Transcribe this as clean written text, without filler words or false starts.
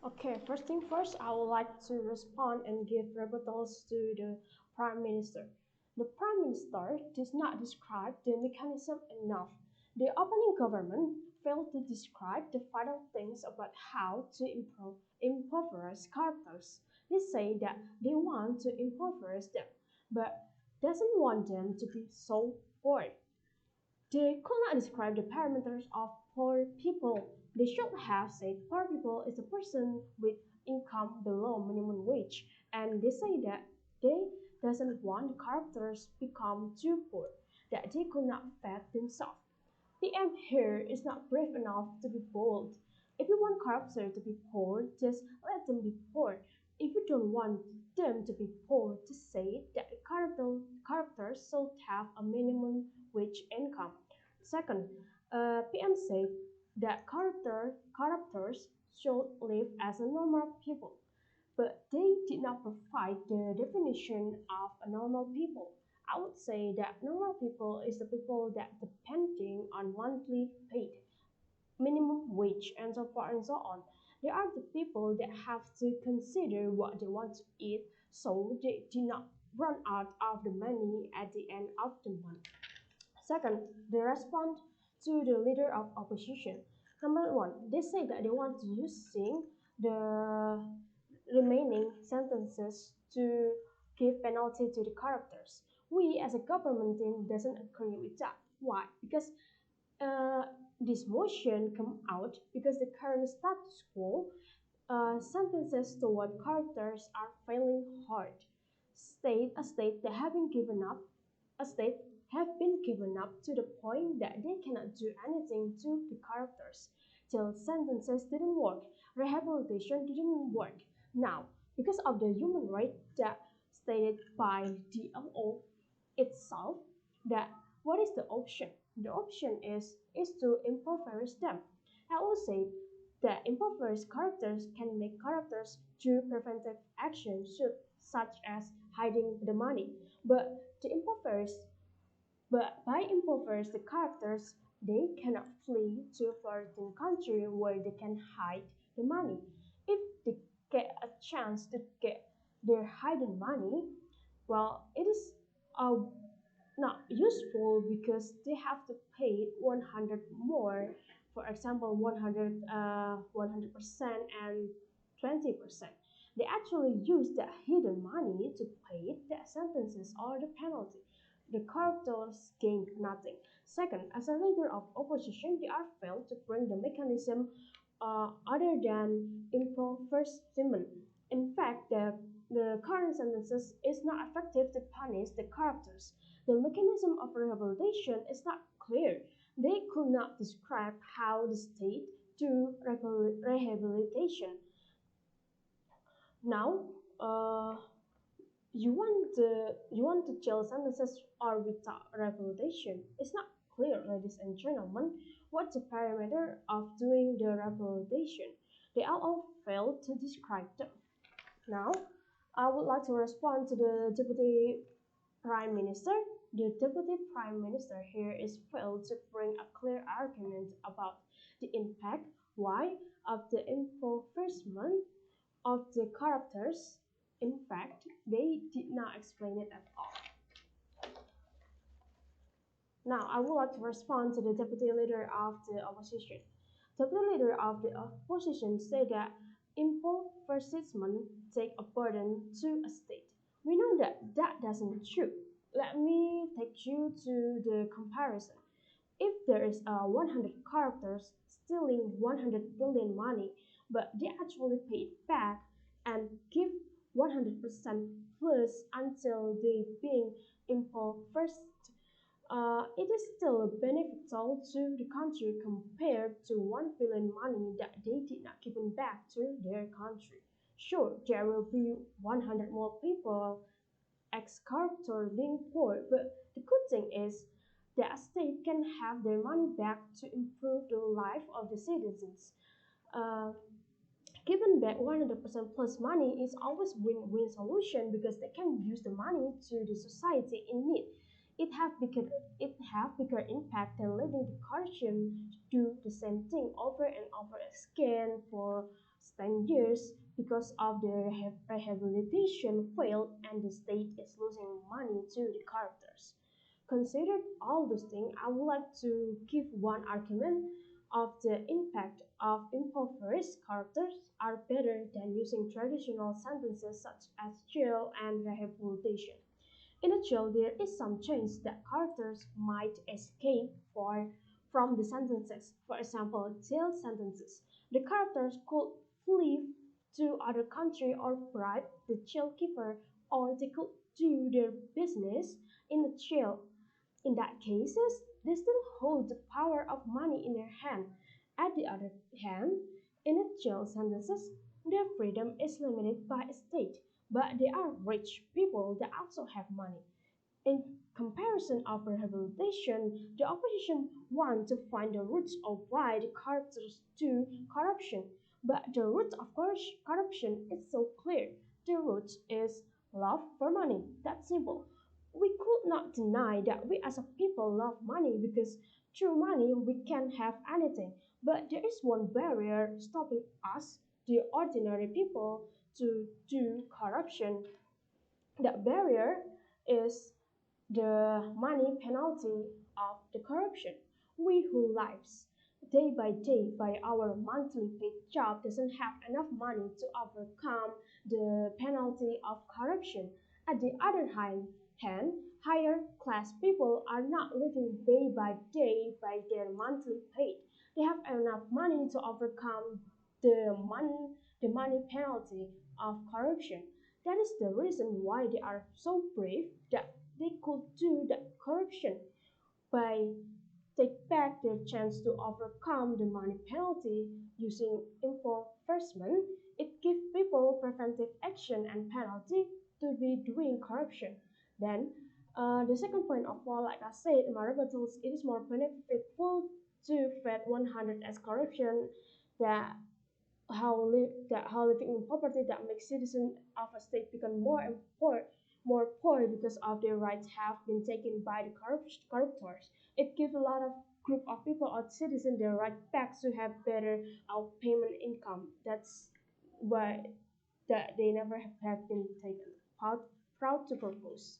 Okay, first thing first, I would like to respond and give rebuttals to the Prime Minister. The Prime Minister does not describe the mechanism enough. The opening government failed to describe the vital things about how to impoverish characters. They say that they want to impoverish them, but doesn't want them to be so poor. They could not describe the parameters of poor people. They should have said poor people is a person with income below minimum wage, and they say that they doesn't want characters become too poor, that they could not feed themselves. PM here is not brave enough to be bold. If you want characters to be poor, just let them be poor. If you don't want them to be poor, just say that the characters should have a minimum wage income. Second, PM said that characters should live as a normal people, but they did not provide the definition of a normal people. I would say that normal people is the people that depending on monthly paid, minimum wage, and so forth and so on. They are the people that have to consider what they want to eat so they do not run out of the money at the end of the month. Second, they respond to the leader of opposition. Number one, they say that they want to using the remaining sentences to give penalty to the characters. We as a government team doesn't agree with that. Why? Because uh, this motion come out because the current status quo sentences toward characters are failing hard. A state that having given up, a state have been given up to the point that they cannot do anything to the characters. Jail sentences didn't work, rehabilitation didn't work. Now, because of the human right that stated by the LO itself, that what is the option? The option is to impoverish them. I will say that impoverished characters can make characters through preventive action such as hiding the money. But to impoverish but by impoverish the characters, they cannot flee to a foreign country where they can hide the money. If they get a chance to get their hidden money, well, it is uh, not useful because they have to pay 100 more, for example 100% and 20%. They actually use that hidden money to pay the sentences or the penalty. The characters gain nothing. Second, as a leader of opposition, they are failed to bring the mechanism other than impoverishment. In fact, the current sentences is not effective to punish the characters. The mechanism of rehabilitation is not clear. They could not describe how the state do rehabilitation. Now, you want the jail sentences or without rehabilitation. It's not clear, ladies and gentlemen, what's the parameter of doing the rehabilitation. They all failed to describe them. Now, I would like to respond to the Deputy Prime Minister. The Deputy Prime Minister here is failed to bring a clear argument about the impact, why, of the impoverishment of the characters. In fact, they did not explain it at all. Now, I would like to respond to the deputy leader of the opposition. Deputy leader of the opposition said that impoverishment take a burden to a state. We know that that doesn't true. Let me take you to the comparison. If there is 100 characters stealing 100 billion money, but they actually pay it back and give 100% plus until they being impoverished, it is still beneficial to the country compared to 1 billion money that they did not give back to their country. Sure, there will be 100 more people ex-character being poor, but the good thing is the state can have their money back to improve the life of the citizens. Uh, Giving back 100% plus money is always win-win solution because they can use the money to the society in need. It have bigger impact than letting the corruption do the same thing over and over again for 10 years because of the rehabilitation failed and the state is losing money to the characters. Considered all those things, I would like to give one argument of the impact of impoverished characters are better than using traditional sentences such as jail and rehabilitation. In a jail, there is some chance that characters might escape from the sentences. For example, jail sentences. The characters could flee to other country or bribe the jail keeper, or they could do their business in the jail. In that cases, they still hold the power of money in their hand. At the other hand, in a jail sentences, their freedom is limited by a state, but they are rich people that also have money. In comparison of rehabilitation, the opposition want to find the roots of why the characters do corruption. But the root of corruption is so clear. The root is love for money. That's simple. We could not deny that we as a people love money because through money we can have anything. But there is one barrier stopping us, the ordinary people, to do corruption. That barrier is the money penalty of the corruption. We who lives day by day by our monthly paid job doesn't have enough money to overcome the penalty of corruption. At the other hand, higher class people are not living day by day by their monthly pay. They have enough money to overcome the money penalty of corruption. That is the reason why they are so brave that they could do the corruption by take back their chance to overcome the money penalty using enforcement. It gives people preventive action and penalty to be doing corruption. Then the second point of all, like I said, in my rebuttals, it is more beneficial to fight 100 as corruption that how living in poverty that makes citizens of a state become more poor because of their rights have been taken by the corruptors. It gives a lot of group of people or citizens their right back to have better payment income. That's why that they never have been taken. Proud to propose.